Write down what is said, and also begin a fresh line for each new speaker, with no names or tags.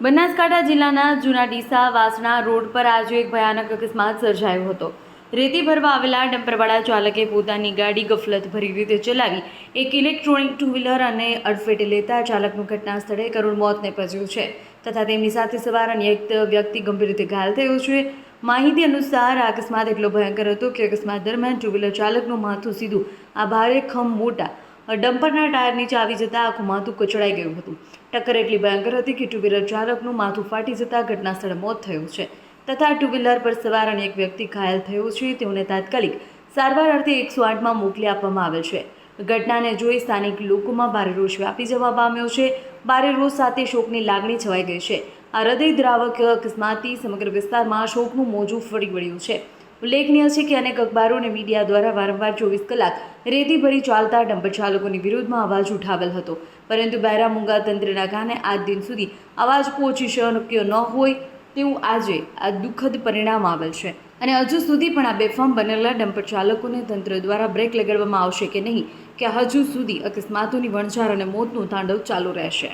બનાસકાંઠા જિલ્લાના જૂના ડીસા વાસણા રોડ પર આજે એક ભયાનક અકસ્માત સર્જાયો હતો। રેતી ભરવા આવેલા ડમ્પરવાળા ચાલકે પોતાની ગાડી ગફલતભરી રીતે ચલાવી એક ઇલેક્ટ્રોનિક ટુ વ્હીલર અને અડફેટે લેતા ચાલકનું ઘટના સ્થળે કરુણ મોત નીપજ્યું છે તથા તેમની સાથે સવાર અન્ય એક વ્યક્તિ ગંભીર રીતે ઘાયલ થયો છે। માહિતી અનુસાર આ અકસ્માત એટલો ભયંકર હતો કે અકસ્માત દરમિયાન ટુ વ્હીલર ચાલકનું માથું સીધું આ ભારે ખમ મોટા ડમ્પરના ટાયર નીચે આવી જતાં આખું માથું કચડાઈ ગયું હતું। ટક્કર એટલી ભયંકર હતી કે ટુ વ્હીલર ચાલકનું માથું ફાટી જતાં ઘટના સ્થળે મોત થયું છે તથા ટુ વ્હીલર પર સવાર અને એક વ્યક્તિ ઘાયલ થયો છે। તેઓને તાત્કાલિક સારવાર અર્થે 108માં મોકલી આપવામાં આવેલ છે। ઘટનાને જોઈ સ્થાનિક લોકોમાં ભારે રોષ વ્યાપી જવા પામ્યો છે। ભારે રોષ સાથે શોકની લાગણી છવાઈ ગઈ છે। આ હૃદયદ્રાવક અકસ્માતથી સમગ્ર વિસ્તારમાં શોકનું મોજું ફરી વળ્યું છે। ઉલ્લેખનીય છે કે અનેક અખબારો અને મીડિયા દ્વારા વારંવાર 24 કલાક રેતી ભરી ચાલતા ડમ્પર ચાલકોની વિરોધમાં અવાજ ઉઠાવેલ હતો, પરંતુ બહેરામૂંગા તંત્રના કારણે આજ દિન સુધી અવાજ પહોંચી શક્યો ન હોય તેવું આજે આ દુઃખદ પરિણામ આવેલ છે અને હજુ સુધી પણ આ બેફામ બનેલા ડમ્પર ચાલકોને તંત્ર દ્વારા બ્રેક લગાડવામાં આવશે કે નહીં, કે હજુ સુધી અકસ્માતોની વણઝાર અને મોતનું તાંડવ ચાલુ રહેશે।